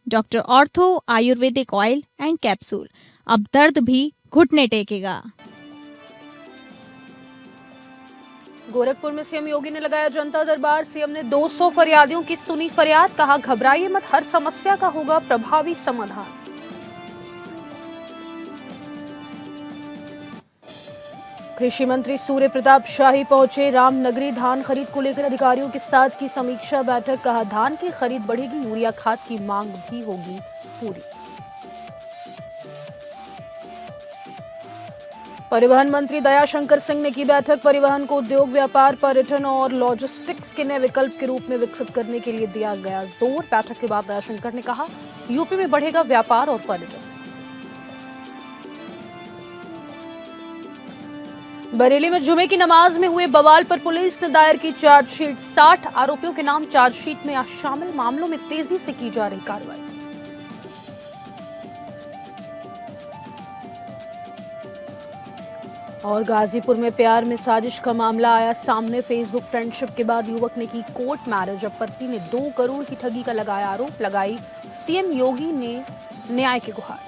Doctor ortho Ayurvedic oil and capsule. अब दर्द भी घुटने टेकेगा। गोरखपुर में सीएम योगी ने लगाया जनता दरबार। सीएम ने 200 फरियादियों की सुनी फरियाद, कहा घबराइए मत, हर समस्या का होगा प्रभावी समाधान। कृषि मंत्री सूर्य प्रताप शाही पहुंचे रामनगरी। धान खरीद को लेकर अधिकारियों के साथ की समीक्षा बैठक, कहा धान की खरीद बढ़ेगी, यूरिया खाद की मांग भी होगी पूरी। परिवहन मंत्री दयाशंकर सिंह ने की बैठक। परिवहन को उद्योग, व्यापार, पर्यटन और लॉजिस्टिक्स के नए विकल्प के रूप में विकसित करने के लिए दिया गया जोर। बैठक के बाद दयाशंकर ने कहा यूपी में बढ़ेगा व्यापार और पर्यटन। बरेली में जुमे की नमाज में हुए बवाल पर पुलिस ने दायर की चार्जशीट। 60 आरोपियों के नाम चार्जशीट में शामिल। मामलों में तेजी से की जा रही कार्रवाई। और गाजीपुर में प्यार में साजिश का मामला आया सामने। फेसबुक फ्रेंडशिप के बाद युवक ने की कोर्ट मैरिज। अब पत्नी ने 2 करोड़ की ठगी का लगाया आरोप। लगाई सीएम योगी ने न्याय की गुहार।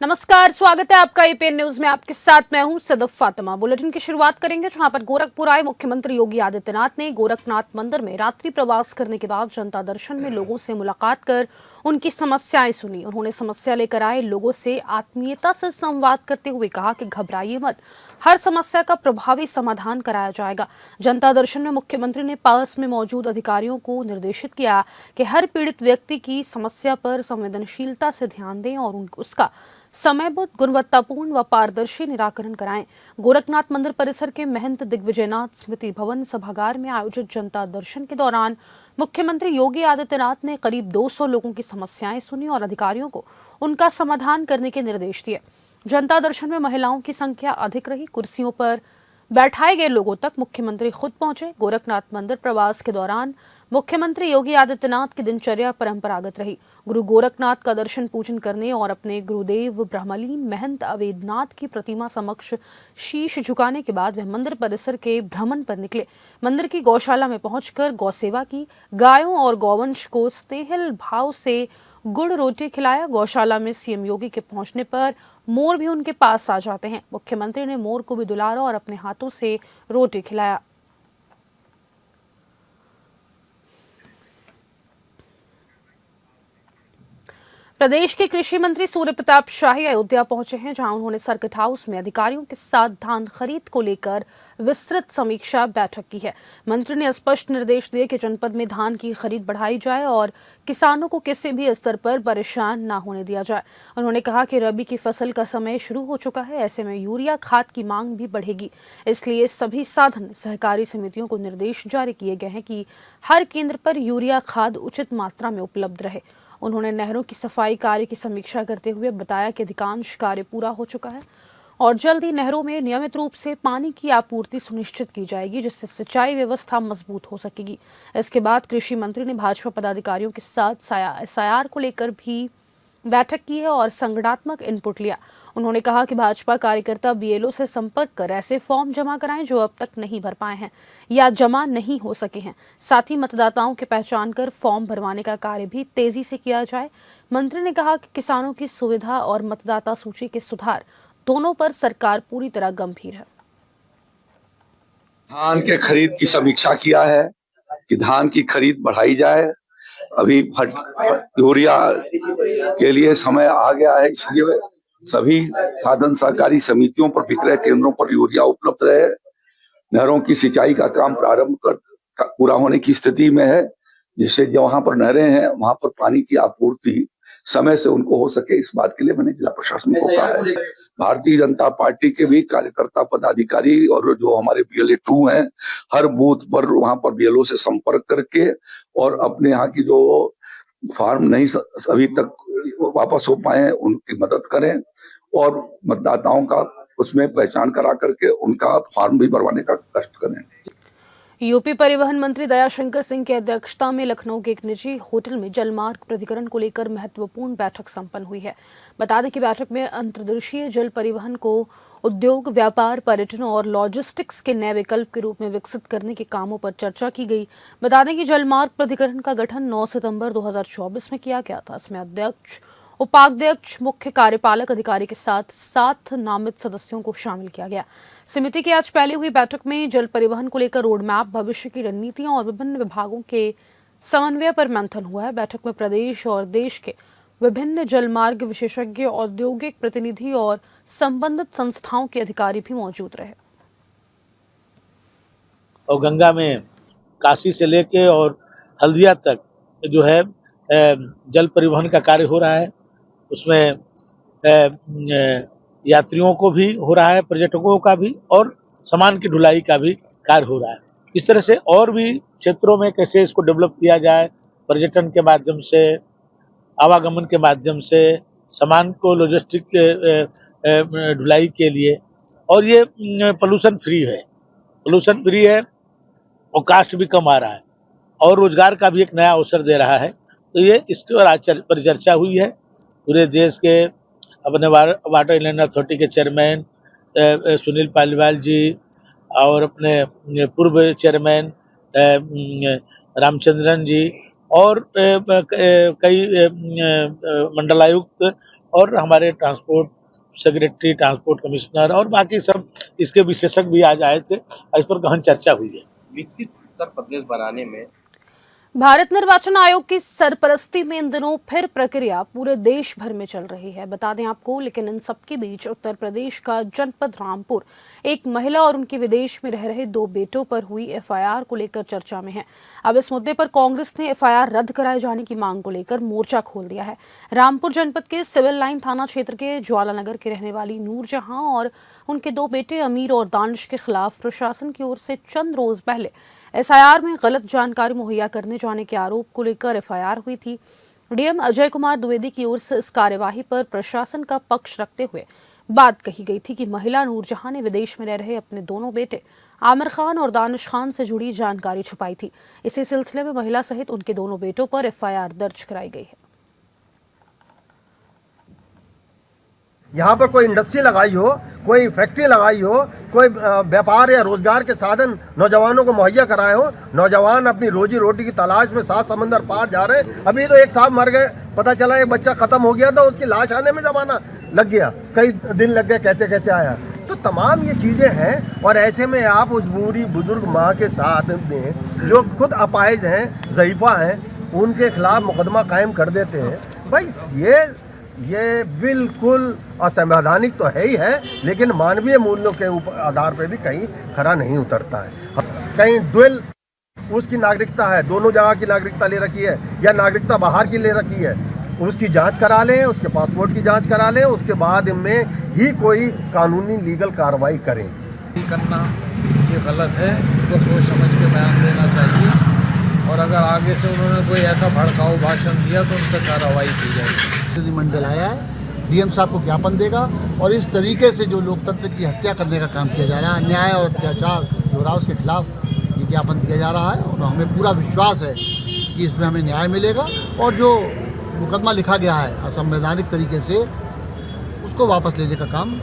नमस्कार, स्वागत है आपका एपीएन न्यूज में। आपके साथ मैं हूं सदफ फातिमा। बुलेटिन की शुरुआत करेंगे जहां पर गोरखपुर आए मुख्यमंत्री योगी आदित्यनाथ ने गोरखनाथ मंदिर में रात्रि प्रवास करने के बाद जनता दर्शन में लोगों से मुलाकात कर उनकी समस्याएं सुनी। उन्होंने समस्या लेकर आए लोगों से आत्मीयता से संवाद करते हुए कहा कि घबराइए मत, हर समस्या का प्रभावी समाधान कराया जाएगा। जनता दर्शन में मुख्यमंत्री ने पास में मौजूद अधिकारियों को निर्देशित किया कि हर पीड़ित व्यक्ति की समस्या पर संवेदनशीलता से ध्यान दें और उसका समयबद्ध, गुणवत्तापूर्ण व पारदर्शी निराकरण कराएं। गोरखनाथ मंदिर परिसर के महंत दिग्विजयनाथ स्मृति भवन सभागार में आयोजित जनता दर्शन के दौरान मुख्यमंत्री योगी आदित्यनाथ ने करीब 200 लोगों की समस्याएं सुनी और अधिकारियों को उनका समाधान करने के निर्देश दिए। जनता दर्शन में महिलाओं की संख्या अधिक रही। कुर्सियों पर बैठाए गए लोगों तक मुख्यमंत्री खुद पहुंचे। गोरखनाथ मंदिर प्रवास के दौरान मुख्यमंत्री योगी आदित्यनाथ की दिनचर्या परंपरागत रही। गुरु गोरखनाथ का दर्शन पूजन करने और अपने गुरुदेव ब्रह्मलीन महंत अवेद्यनाथ की प्रतिमा समक्ष शीश झुकाने के बाद वह मंदिर परिसर के भ्रमण पर निकले। मंदिर की गौशाला में पहुंचकर गौ सेवा की। गायों और गौवंश को स्नेहिल भाव से गुड़ रोटी खिलाया। गौशाला में सीएम योगी के पहुंचने पर मोर भी उनके पास आ जाते हैं। मुख्यमंत्री ने मोर को भी दुलारा और अपने हाथों से रोटी खिलाया। प्रदेश के कृषि मंत्री सूर्य प्रताप शाही अयोध्या पहुंचे हैं, जहां उन्होंने सर्किट हाउस में अधिकारियों के साथ धान खरीद को लेकर विस्तृत समीक्षा बैठक की है। मंत्री ने स्पष्ट निर्देश दिए कि जनपद में धान की खरीद बढ़ाई जाए और किसानों को किसी भी स्तर पर परेशान न होने दिया जाए। उन्होंने कहा कि रबी की फसल का समय शुरू हो चुका है, ऐसे में यूरिया खाद की मांग भी बढ़ेगी। इसलिए सभी साधन सहकारी समितियों को निर्देश जारी किए गए हैं कि हर केंद्र पर यूरिया खाद उचित मात्रा में उपलब्ध रहे। उन्होंने नहरों की सफाई कार्य की समीक्षा करते हुए बताया कि अधिकांश कार्य पूरा हो चुका है और जल्द ही नहरों में नियमित रूप से पानी की आपूर्ति सुनिश्चित की जाएगी, जिससे सिंचाई व्यवस्था मजबूत हो सकेगी। इसके बाद कृषि मंत्री ने भाजपा पदाधिकारियों के साथ एसआईआर को लेकर भी बैठक की है और संगठनात्मक इनपुट लिया। उन्होंने कहा कि भाजपा कार्यकर्ता बीएलओ से संपर्क कर ऐसे फॉर्म जमा कराएं जो अब तक नहीं भर पाए हैं या जमा नहीं हो सके हैं। साथ ही मतदाताओं की पहचान कर फॉर्म भरवाने का कार्य भी तेजी से किया जाए। मंत्री ने कहा कि किसानों की सुविधा और मतदाता सूची के सुधार दोनों पर सरकार पूरी तरह गंभीर है। धान के खरीद की समीक्षा किया है कि धान की खरीद बढ़ाई जाए। अभी यूरिया के लिए समय आ गया है, इसलिए सभी साधन सहकारी समितियों पर, विक्रय केंद्रों पर यूरिया उपलब्ध रहे। नहरों की सिंचाई का काम पूरा होने की स्थिति में है, जिससे जहां पर नहरें हैं वहां पर पानी की आपूर्ति समय से उनको हो सके, इस बात के लिए मैंने जिला प्रशासन को कहा है। भारतीय जनता पार्टी के भी कार्यकर्ता, पदाधिकारी और जो हमारे BLA 2 हैं, हर बूथ पर वहां पर BLO से संपर्क करके और अपने यहाँ की जो फार्म नहीं अभी तक वापस हो पाए हैं उनकी मदद करें और मतदाताओं का उसमें पहचान करा करके उनका फॉर्म भी भरवाने का कष्ट करें। यूपी परिवहन मंत्री दयाशंकर सिंह की अध्यक्षता में लखनऊ के एक निजी होटल में जलमार्ग प्राधिकरण को लेकर महत्वपूर्ण बैठक संपन्न हुई है। बता दें कि बैठक में अंतर्देशीय जल परिवहन को उद्योग, व्यापार, पर्यटन और लॉजिस्टिक्स के नए विकल्प के रूप में विकसित करने के कामों पर चर्चा की गई। बता दें कि जलमार्ग प्राधिकरण का गठन 9 सितंबर 2024 में किया गया था। इसमें अध्यक्ष, उपाध्यक्ष, मुख्य कार्यपालक अधिकारी के साथ 7 नामित सदस्यों को शामिल किया गया। समिति की आज पहले हुई बैठक में जल परिवहन को लेकर रोड मैप, भविष्य की रणनीतियां और विभिन्न विभागों के समन्वय पर मंथन हुआ है। बैठक में प्रदेश और देश के विभिन्न जलमार्ग विशेषज्ञ, औद्योगिक प्रतिनिधि और संबंधित संस्थाओं के अधिकारी भी मौजूद रहे। और गंगा में काशी से लेके और हल्दिया तक जो है जल परिवहन का कार्य हो रहा है। उसमें यात्रियों को भी हो रहा है, पर्यटकों का भी, और सामान की ढुलाई का भी कार्य हो रहा है। इस तरह से और भी क्षेत्रों में कैसे इसको डेवलप किया जाए, पर्यटन के माध्यम से, आवागमन के माध्यम से, सामान को लॉजिस्टिक ढुलाई के लिए, और ये पोल्यूशन फ्री है और कास्ट भी कम आ रहा है और रोजगार का भी एक नया अवसर दे रहा है। तो ये इसके पर आज परिचर्चा हुई है। पूरे देश के अपने वाटर इंलैंड अथॉरिटी के चेयरमैन सुनील पालीवाल जी और अपने पूर्व चेयरमैन रामचंद्रन जी और कई मंडलायुक्त और हमारे ट्रांसपोर्ट सेक्रेटरी, ट्रांसपोर्ट कमिश्नर और बाकी सब इसके विशेषज्ञ भी आज आए थे। इस पर गहन चर्चा हुई है। विकसित उत्तर प्रदेश बनाने में भारत निर्वाचन आयोग की सरपरस्ती में इन दिनों फिर प्रक्रिया पूरे देश भर में चल रही है। बता दें आपको, लेकिन इन सबके बीच उत्तर प्रदेश का जनपद रामपुर एक महिला और उनके विदेश में रह रहे 2 बेटों पर हुई एफआईआर को लेकर चर्चा में है। अब इस मुद्दे पर कांग्रेस ने एफआईआर रद्द कराए जाने की मांग को लेकर मोर्चा खोल दिया है। रामपुर जनपद के सिविल लाइन थाना क्षेत्र के ज्वालानगर के रहने वाली नूरजहां और उनके 2 बेटे अमीर और दानिश के खिलाफ प्रशासन की ओर से चंद रोज पहले एसआईआर में गलत जानकारी मुहैया करने जाने के आरोप को लेकर एफआईआर हुई थी। डीएम अजय कुमार द्विवेदी की ओर से इस कार्यवाही पर प्रशासन का पक्ष रखते हुए बात कही गई थी कि महिला नूरजहां ने विदेश में रह रहे अपने दोनों बेटे आमिर खान और दानिश खान से जुड़ी जानकारी छुपाई थी। इसी सिलसिले में महिला सहित उनके दोनों बेटों पर एफआईआर दर्ज कराई गई है। यहाँ पर कोई इंडस्ट्री लगाई हो, कोई फैक्ट्री लगाई हो, कोई व्यापार या रोजगार के साधन नौजवानों को मुहैया कराए हो, नौजवान अपनी रोजी रोटी की तलाश में 7 समंदर पार जा रहे हैं। अभी तो एक साहब मर गए, पता चला एक बच्चा खत्म हो गया था, उसकी लाश आने में जमाना लग गया, कई दिन लग गए, कैसे कैसे आया। तो तमाम ये चीज़ें हैं और ऐसे में आप उस बूढ़ी बुजुर्ग माँ के साथ में जो खुद अपाहिज हैं, ज़ईफ़ा हैं, उनके खिलाफ मुकदमा कायम कर देते हैं। भाई ये बिल्कुल असंवैधानिक तो है ही है, लेकिन मानवीय मूल्यों के आधार पे भी कहीं खरा नहीं उतरता है। कहीं डुअल उसकी नागरिकता है, दोनों जगह की नागरिकता ले रखी है या नागरिकता बाहर की ले रखी है, उसकी जांच करा लें, उसके पासपोर्ट की जांच करा लें, उसके बाद इनमें ही कोई कानूनी लीगल कार्रवाई करें। करना ये गलत है, तो सोच समझ के बयान देना चाहिए और अगर आगे से उन्होंने कोई ऐसा भड़काऊ भाषण दिया तो उन पर कार्रवाई की जाएगी। मंडल आया है, डीएम साहब को ज्ञापन देगा और इस तरीके से जो लोकतंत्र की हत्या करने का काम किया जा रहा है, अन्याय और अत्याचार हो रहा है, उसके खिलाफ ये ज्ञापन दिया जा रहा है और हमें पूरा विश्वास है कि इसमें हमें न्याय मिलेगा और जो मुकदमा लिखा गया है असंवैधानिक तरीके से, उसको वापस लेने का काम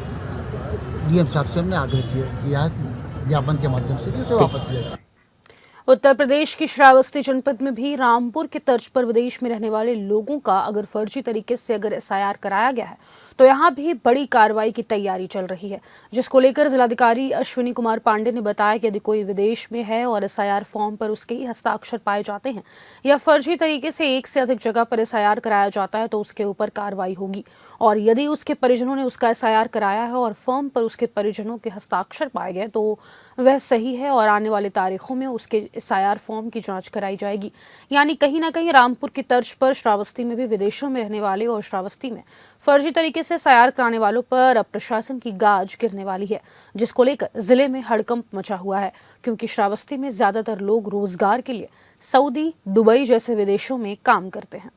डीएम साहब से हमने आग्रह किया है ज्ञापन के माध्यम से, उसे वापस लिया जाए। उत्तर प्रदेश की श्रावस्ती जनपद में भी रामपुर के तर्ज पर विदेश में रहने वाले लोगों का अगर फर्जी तरीके से एसआईआर कराया गया है तो यहाँ भी बड़ी कार्रवाई की तैयारी चल रही है, जिसको लेकर जिलाधिकारी अश्विनी कुमार पांडे ने बताया कि यदि कोई विदेश में है और एसआईआर फॉर्म पर उसके ही हस्ताक्षर पाए जाते हैं या फर्जी तरीके से एक से अधिक जगह पर एसआईआर कराया जाता है तो उसके ऊपर कार्रवाई होगी। और यदि उसके परिजनों ने उसका एसआईआर कराया है और फॉर्म पर उसके परिजनों के हस्ताक्षर पाए गए तो वह सही है और आने वाले तारीखों में उसके एसआईआर फॉर्म की जांच कराई जाएगी। यानी कहीं ना कहीं रामपुर की तर्ज पर श्रावस्ती में भी विदेशों में रहने वाले और श्रावस्ती में फर्जी तरीके से एसआईआर कराने वालों पर अब प्रशासन की गाज गिरने वाली है, जिसको लेकर जिले में हड़कंप मचा हुआ है, क्योंकि श्रावस्ती में ज्यादातर लोग रोजगार के लिए सऊदी, दुबई जैसे विदेशों में काम करते हैं।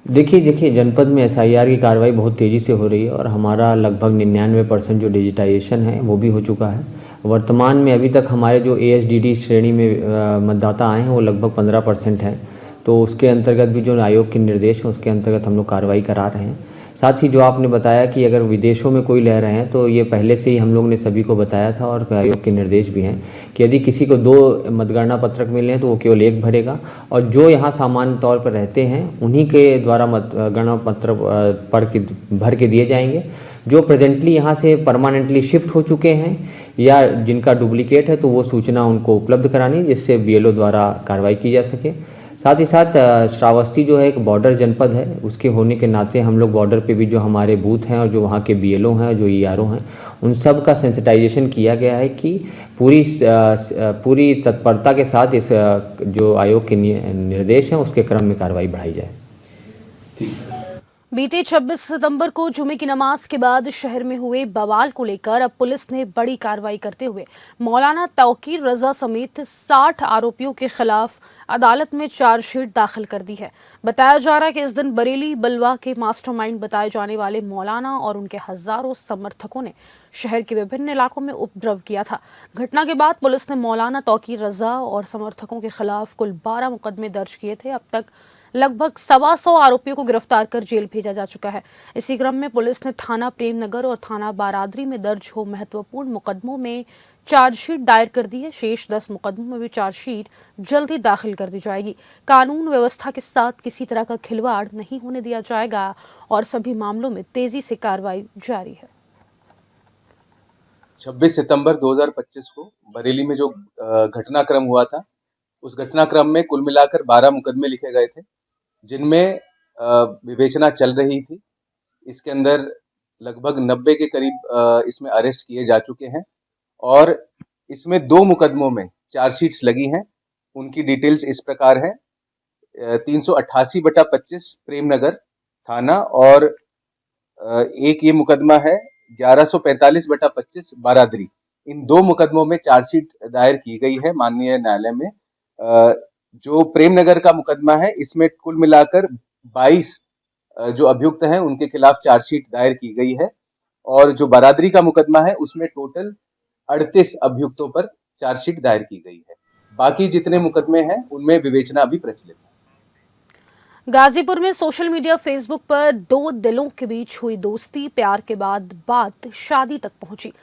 देखिए जनपद में एसआईआर की कार्रवाई बहुत तेज़ी से हो रही है और हमारा लगभग 99% जो डिजिटाइजेशन है वो भी हो चुका है। वर्तमान में अभी तक हमारे जो ASDD श्रेणी में मतदाता आए हैं वो लगभग 15% हैं। तो उसके अंतर्गत भी जो आयोग के निर्देश हैं उसके अंतर्गत हम लोग कार्रवाई करा रहे हैं। साथ ही जो आपने बताया कि अगर विदेशों में कोई रह रहे हैं तो ये पहले से ही हम लोग ने सभी को बताया था और आयोग के निर्देश भी हैं कि यदि किसी को 2 मतगणना पत्रक मिले हैं तो वो केवल 1 भरेगा और जो यहाँ सामान्य तौर पर रहते हैं उन्हीं के द्वारा मतगणना पत्र भर के दिए जाएंगे। जो प्रेजेंटली यहाँ से परमानेंटली शिफ्ट हो चुके हैं या जिनका डुप्लीकेट है तो वो सूचना उनको उपलब्ध करानी जिससे BLO द्वारा कार्रवाई की जा सके। साथ ही साथ श्रावस्ती जो है एक बॉर्डर जनपद है, उसके होने के नाते हम लोग बॉर्डर पे भी जो हमारे बूथ हैं और जो वहाँ के BLO हैं जो ERO हैं उन सब का सेंसिटाइजेशन किया गया है कि पूरी तत्परता के साथ इस जो आयोग के निर्देश हैं उसके क्रम में कार्रवाई बढ़ाई जाए। बीते 26 सितंबर को जुमे की नमाज के बाद शहर में हुए बवाल को लेकर अब पुलिस ने बड़ी कार्रवाई करते हुए मौलाना तौकीर रजा समेत 60 आरोपियों के खिलाफ अदालत में चार्जशीट दाखिल कर दी है। बताया जा रहा है कि इस दिन बरेली बलवा के मास्टरमाइंड बताए जाने वाले मौलाना और उनके हजारों समर्थकों ने शहर के विभिन्न इलाकों में उपद्रव किया था। घटना के बाद पुलिस ने मौलाना तौकीर रजा और समर्थकों के खिलाफ कुल 12 मुकदमे दर्ज किए थे। अब तक लगभग 125 आरोपियों को गिरफ्तार कर जेल भेजा जा चुका है। इसी क्रम में पुलिस ने थाना प्रेमनगर और थाना बारादरी में दर्ज हो महत्वपूर्ण मुकदमों में चार्जशीट दायर कर दी है। शेष 10 मुकदमों में भी चार्जशीट जल्द ही दाखिल कर दी जाएगी। कानून व्यवस्था के साथ किसी तरह का खिलवाड़ नहीं होने दिया जाएगा और सभी मामलों में तेजी से कार्रवाई जारी है। 26 सितंबर 2025 को बरेली में जो घटनाक्रम हुआ था उस घटनाक्रम में कुल मिलाकर 12 मुकदमे लिखे गए थे जिनमें विवेचना चल रही थी। इसके अंदर लगभग 90 के करीब इसमें अरेस्ट किए जा चुके हैं और इसमें 2 मुकदमों में चार्जशीट्स लगी हैं। उनकी डिटेल्स इस प्रकार है 388/25 प्रेमनगर थाना और एक ये मुकदमा है 1145/25 बारादरी। इन 2 मुकदमों में चार्जशीट दायर की गई है माननीय न्यायालय में। जो प्रेमनगर का मुकदमा है इसमें कुल मिलाकर 22 जो अभियुक्त हैं उनके खिलाफ चार्जशीट दायर की गई है और जो बारादरी का मुकदमा है उसमें टोटल 38 अभियुक्तों पर चार्जशीट दायर की गई है। बाकी जितने मुकदमे हैं उनमें विवेचना अभी प्रचलित है। गाजीपुर में सोशल मीडिया फेसबुक पर 2 दिलों के बीच हुई दोस्ती प्यार के बाद बात शादी तक पहुंची,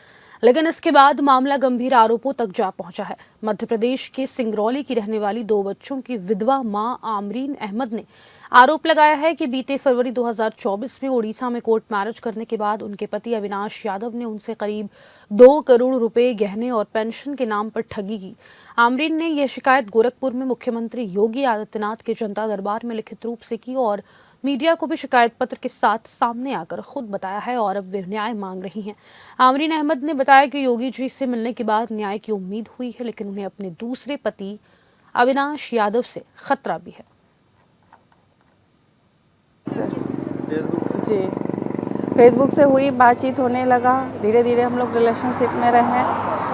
लेकिन इसके बाद मामला गंभीर आरोपों तक जा पहुंचा है। मध्य प्रदेश के सिंगरौली की रहने वाली 2 बच्चों की विधवा मां आमरीन अहमद ने आरोप लगाया है कि बीते फरवरी 2024 में ओडिशा में कोर्ट मैरिज करने के बाद उनके पति अविनाश यादव ने उनसे करीब 2 करोड़ रुपए गहने और पेंशन के नाम पर ठगी की। आमरीन ने यह शिकायत गोरखपुर में मुख्यमंत्री योगी आदित्यनाथ के जनता दरबार में लिखित रूप से की और मीडिया को भी शिकायत पत्र के साथ सामने आकर खुद बताया है और अब वे न्याय मांग रही हैं। आमरीन अहमद ने बताया कि योगी जी से मिलने के बाद न्याय की उम्मीद हुई है, लेकिन उन्हें अपने दूसरे पति अविनाश यादव से खतरा भी है। जी, फेसबुक से हुई बातचीत होने लगा, धीरे धीरे हम लोग रिलेशनशिप में रहे।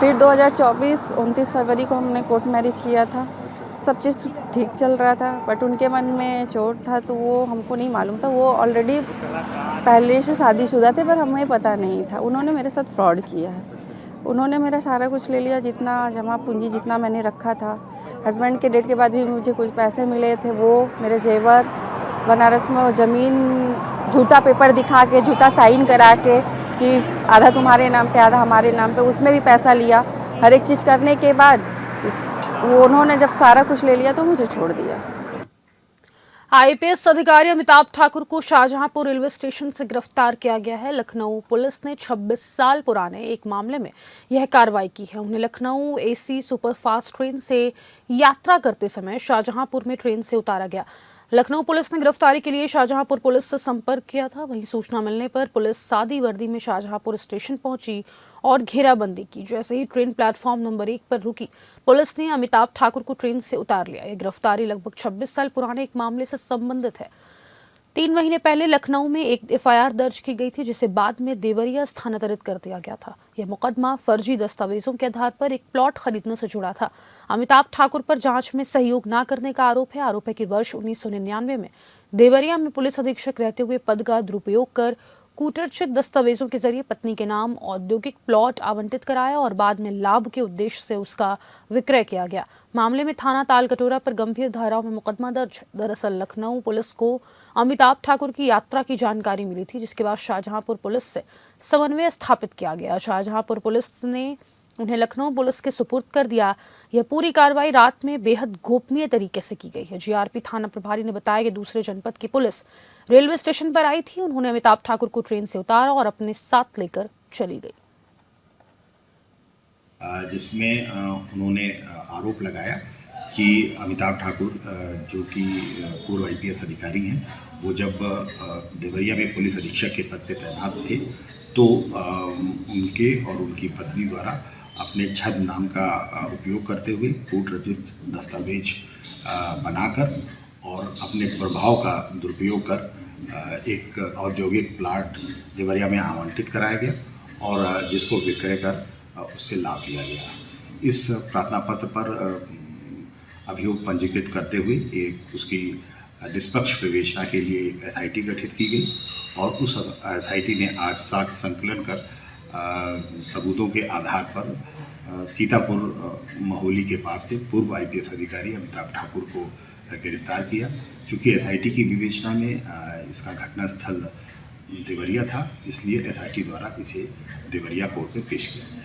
फिर 2024 29 फरवरी को हमने कोर्ट मैरिज किया था। सब चीज़ ठीक चल रहा था, बट उनके मन में चोट था तो वो हमको नहीं मालूम था। वो ऑलरेडी पहले से शादीशुदा थे पर हमें पता नहीं था। उन्होंने मेरे साथ फ्रॉड किया है। उन्होंने मेरा सारा कुछ ले लिया, जितना जमा पूंजी जितना मैंने रखा था। हस्बैंड के डेट के बाद भी मुझे कुछ पैसे मिले थे, वो मेरे जेवर, बनारस में वो ज़मीन झूठा पेपर दिखा के, झूठा साइन करा के कि आधा तुम्हारे नाम पे आधा हमारे नाम पे, उसमें भी पैसा लिया। हर एक चीज़ करने के बाद वो उन्होंने जब सारा कुछ ले लिया तो मुझे छोड़ दिया। आईपीएस अधिकारी अमिताभ ठाकुर को शाहजहांपुर रेलवे स्टेशन से गिरफ्तार किया गया है। लखनऊ पुलिस ने 26 साल पुराने एक मामले में यह कार्रवाई की है। उन्हें लखनऊ एसी सुपरफास्ट ट्रेन से यात्रा करते समय शाहजहांपुर में ट्रेन से उतारा गया। लखनऊ पुलिस ने गिरफ्तारी के लिए शाहजहांपुर पुलिस से संपर्क किया था। वहीं सूचना मिलने पर पुलिस सादी वर्दी में शाहजहांपुर स्टेशन पहुंची और घेराबंदी की। जैसे ही ट्रेन प्लेटफॉर्म नंबर 1 पर रुकी, पुलिस ने अमिताभ ठाकुर को ट्रेन से उतार लिया। यह गिरफ्तारी लगभग 26 साल पुराने एक मामले से संबंधित है। 3 महीने पहले लखनऊ में एक एफआईआर दर्ज की गई थी, जिसे बाद में देवरिया स्थानांतरित कर दिया गया था। यह मुकदमा फर्जी दस्तावेजों के आधार पर एक प्लॉट खरीदने से जुड़ा था। अमिताभ ठाकुर पर जांच में सहयोग न करने का आरोप है। आरोप है कि वर्ष 1999 में देवरिया में पुलिस अधीक्षक रहते हुए पद का दुरुपयोग कर कूटरचित दस्तावेजों के जरिए पत्नी के नाम औद्योगिक प्लॉट आवंटित कराया और बाद में लाभ के उद्देश्य से उसका विक्रय किया गया। मामले में थाना तालकटोरा पर गंभीर धाराओं में मुकदमा दर्ज। दरअसल लखनऊ पुलिस को अमिताभ ठाकुर की यात्रा की जानकारी मिली थी, जिसके बाद शाहजहांपुर पुलिस से समन्वय स्थापित किया गया। शाहजहांपुर पुलिस ने उन्हें लखनऊ पुलिस के सुपुर्द कर दिया। यह पूरी कार्रवाई रात में बेहद गोपनीय तरीके से की गई है। जीआरपी थाना प्रभारी ने बताया कि दूसरे जनपद की पुलिस रेलवे स्टेशन पर आई थी। उन्होंने अमिताभ ठाकुर को ट्रेन से उतारा और अपने साथ लेकर चली गई, जिसमें उन्होंने आरोप लगाया कि अमिताभ ठाकुर जो कि पूर्व IPS अधिकारी हैं, वो जब देवरिया में पुलिस अधीक्षक के पद पर तैनात थे तो उनके और उनकी पत्नी द्वारा अपने छद नाम का उपयोग करते हुए कूटरचित दस्तावेज बनाकर और अपने प्रभाव का दुरुपयोग कर एक औद्योगिक प्लाट देवरिया में आवंटित कराया गया और जिसको विक्रय कर उससे लाभ लिया गया। इस प्रार्थना पत्र पर अभियोग पंजीकृत करते हुए एक उसकी निष्पक्ष विवेचना के लिए एक SIT गठित की गई और उस SIT ने आज साक्ष्य संकलन कर सबूतों के आधार पर सीतापुर महोली के पास से पूर्व IPS अधिकारी अमिताभ ठाकुर को गिरफ्तार किया। चूँकि SIT की विवेचना में इसका घटनास्थल देवरिया था, इसलिए SIT द्वारा इसे देवरिया कोर्ट में पेश किया जाएगा।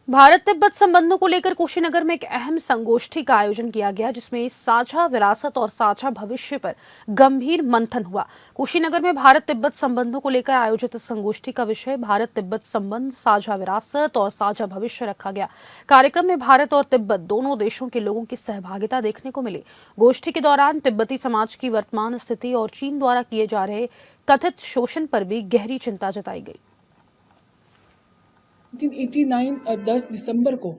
भारत तिब्बत संबंधों को लेकर कुशीनगर में एक अहम संगोष्ठी का आयोजन किया गया, जिसमें साझा विरासत और साझा भविष्य पर गंभीर मंथन हुआ। कुशीनगर में भारत तिब्बत संबंधों को लेकर आयोजित इस संगोष्ठी का विषय भारत तिब्बत संबंध, साझा विरासत और साझा भविष्य रखा गया। कार्यक्रम में भारत और तिब्बत दोनों देशों के लोगों की सहभागिता देखने को मिली। गोष्ठी के दौरान तिब्बती समाज की वर्तमान स्थिति और चीन द्वारा किए जा रहे कथित शोषण पर भी गहरी चिंता जताई गई। 1989 10 दिसंबर को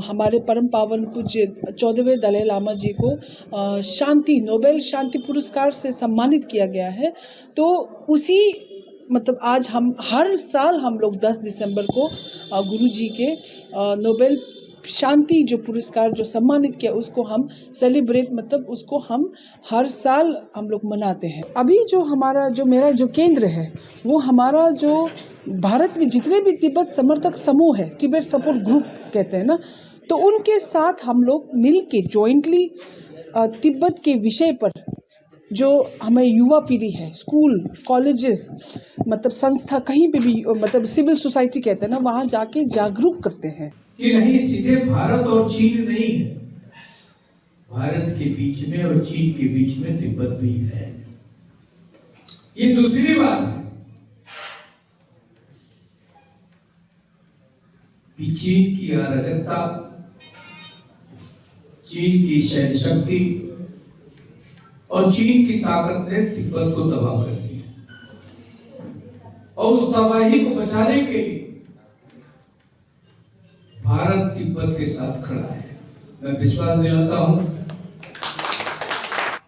हमारे परम पावन पूज्य 14वें दलाई लामा जी को नोबेल शांति पुरस्कार से सम्मानित किया गया है। तो उसी आज हम हर साल हम लोग 10 दिसंबर को गुरु जी के नोबेल शांति जो पुरस्कार जो सम्मानित किया उसको हम सेलिब्रेट उसको हम हर साल हम लोग मनाते हैं। अभी जो हमारा जो मेरा जो केंद्र है वो हमारा जो भारत में जितने भी तिब्बत समर्थक समूह है, तिब्बत सपोर्ट ग्रुप कहते हैं ना, तो उनके साथ हम लोग मिल के जॉइंटली तिब्बत के विषय पर जो हमें युवा पीढ़ी है, स्कूल, कॉलेजेस, संस्था, कहीं पे भी सिविल सोसाइटी कहते हैं ना, वहाँ जाके जागरूक करते हैं कि नहीं सीधे भारत और चीन नहीं है, भारत के बीच में और चीन के बीच में तिब्बत भी है। ये दूसरी बात है कि चीन की अराजकता, चीन की सैन्य शक्ति और चीन की ताकत ने तिब्बत को तबाह कर दिया और उस तबाही को बचाने के लिए भारत तिब्बत के साथ खड़ा है। मैं विश्वास दिलाता हूं।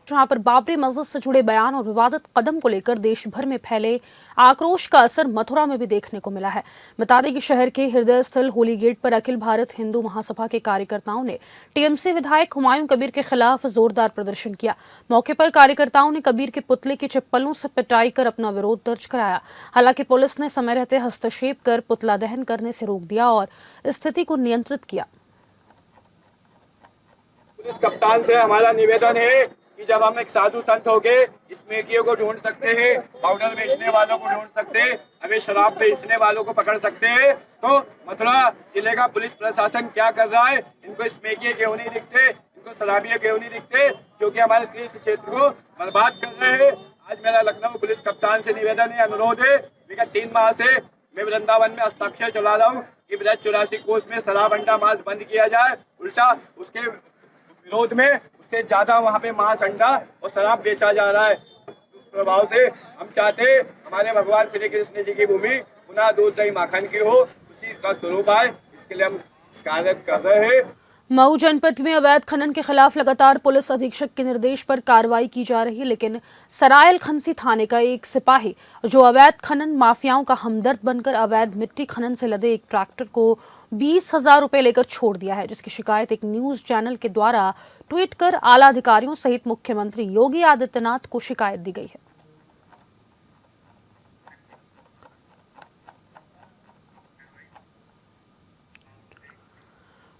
जहां पर बाबरी मस्जिद से जुड़े बयान और विवादित कदम को लेकर देश भर में फैले आक्रोश का असर मथुरा में भी देखने को मिला है। बता दें कि शहर के हृदय स्थल होली गेट पर अखिल भारत हिंदू महासभा के कार्यकर्ताओं ने टीएमसी विधायक हुमायूं कबीर के खिलाफ जोरदार प्रदर्शन किया। मौके पर कार्यकर्ताओं ने कबीर के पुतले की चप्पलों से पिटाई कर अपना विरोध दर्ज कराया। हालांकि पुलिस ने समय रहते हस्तक्षेप कर पुतला दहन करने से रोक दिया और स्थिति को नियंत्रित किया। पुलिस कप्तान से हमारा निवेदन है कि जब हम एक साधु संत हो गए, स्मोकियों को ढूंढ सकते हैं, पाउडर बेचने वालों को ढूंढ सकते हैं, हमें शराब बेचने वालों को पकड़ सकते हैं, तो मथुरा जिले का पुलिस प्रशासन क्या कर रहा है? इनको स्मोकिये क्यों नहीं दिखते, इनको शराबिये क्यों नहीं दिखते, क्योंकि हमारे तीर्थ क्षेत्र को बर्बाद कर रहे हैं। आज मेरा लखनऊ पुलिस कप्तान से निवेदन है, अनुरोध है, विगत 3 माह से मैं वृंदावन में हस्ताक्षर चला रहा हूँ कि ब्रज 84 कोष में शराब अंडा मांस बंद किया जाए, उल्टा उसके विरोध में उससे ज्यादा वहाँ पे मांस अंडा और शराब बेचा जा रहा है। उस प्रभाव से हम चाहते हमारे भगवान श्री कृष्ण जी की भूमि पुनः दूध दही माखन की हो, उसी का स्वरूप आए, इसके लिए हम कार्य कर रहे हैं। मऊ जनपद में अवैध खनन के खिलाफ लगातार पुलिस अधीक्षक के निर्देश पर कार्रवाई की जा रही है, लेकिन सरायल खनसी थाने का एक सिपाही जो अवैध खनन माफियाओं का हमदर्द बनकर अवैध मिट्टी खनन से लदे एक ट्रैक्टर को 20,000 रुपए लेकर छोड़ दिया है, जिसकी शिकायत एक न्यूज चैनल के द्वारा ट्वीट कर आला अधिकारियों सहित मुख्यमंत्री योगी आदित्यनाथ को शिकायत दी गई है।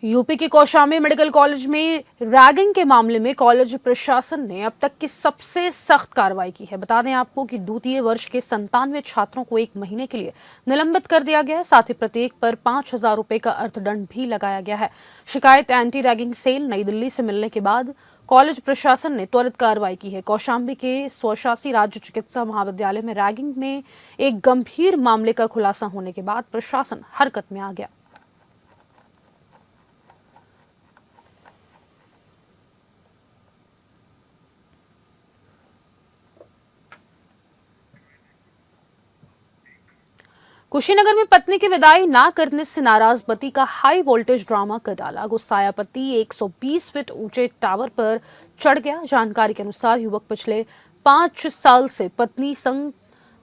यूपी के कौशाम्बी मेडिकल कॉलेज में रैगिंग के मामले में कॉलेज प्रशासन ने अब तक की सबसे सख्त कार्रवाई की है। बता दें आपको कि द्वितीय वर्ष के 97 छात्रों को 1 महीने के लिए निलंबित कर दिया गया है। साथ ही प्रत्येक पर 5,000 रुपए का अर्थदंड भी लगाया गया है। शिकायत एंटी रैगिंग सेल नई दिल्ली से मिलने के बाद कॉलेज प्रशासन ने त्वरित कार्रवाई की है। कौशाम्बी के स्वशासी राज्य चिकित्सा महाविद्यालय में रैगिंग में एक गंभीर मामले का खुलासा होने के बाद प्रशासन हरकत में आ गया। कुशीनगर में पत्नी की विदाई ना करने से नाराज पति का हाई वोल्टेज ड्रामा कर डाला। गुस्साया पति 120 फीट ऊंचे टावर पर चढ़ गया। जानकारी के अनुसार युवक पिछले 5 साल से पत्नी संग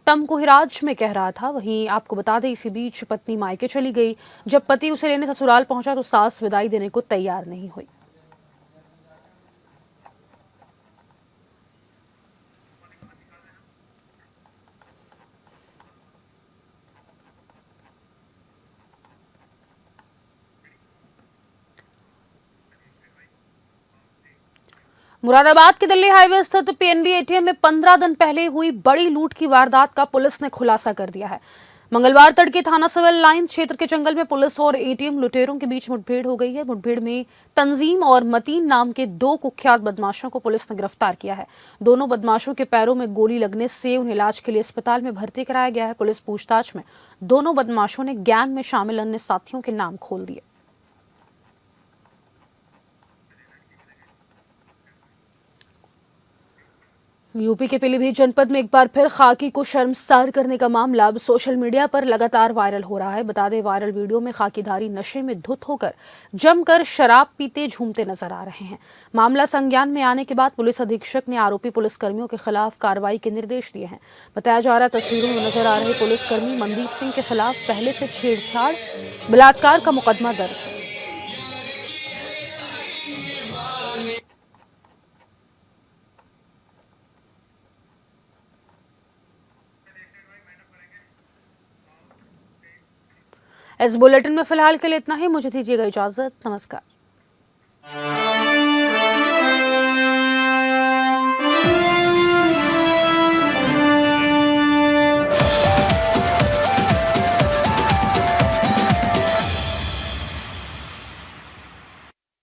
तमकुहिराज में कह रहा था। वहीं आपको बता दें, इसी बीच पत्नी मायके चली गई। जब पति उसे लेने ससुराल पहुंचा तो सास विदाई देने को तैयार नहीं हुई। मुरादाबाद के दिल्ली हाईवे स्थित पीएनबी एटीएम में 15 दिन पहले हुई बड़ी लूट की वारदात का पुलिस ने खुलासा कर दिया है। मंगलवार तड़के थाना सिविल लाइन क्षेत्र के जंगल में पुलिस और एटीएम लुटेरों के बीच मुठभेड़ हो गई है। मुठभेड़ में तंजीम और मतीन नाम के 2 कुख्यात बदमाशों को पुलिस ने गिरफ्तार किया है। दोनों बदमाशों के पैरों में गोली लगने से उन्हें इलाज के लिए अस्पताल में भर्ती कराया गया है। पुलिस पूछताछ में दोनों बदमाशों ने गैंग में शामिल अन्य साथियों के नाम खोल दिए। यूपी के पीलीभीत जनपद में एक बार फिर खाकी को शर्मसार करने का मामला अब सोशल मीडिया पर लगातार वायरल हो रहा है। बता दें, वायरल वीडियो में खाकीधारी नशे में धुत होकर जमकर शराब पीते झूमते नजर आ रहे हैं। मामला संज्ञान में आने के बाद पुलिस अधीक्षक ने आरोपी पुलिसकर्मियों के खिलाफ कार्रवाई के निर्देश दिए हैं। बताया जा रहा है, तस्वीरों में नजर आ रहे पुलिसकर्मी मनदीप सिंह के खिलाफ पहले से छेड़छाड़ बलात्कार का मुकदमा दर्ज है। इस बुलेटिन में फिलहाल के लिए इतना ही। मुझे दीजिएगा इजाजत। नमस्कार।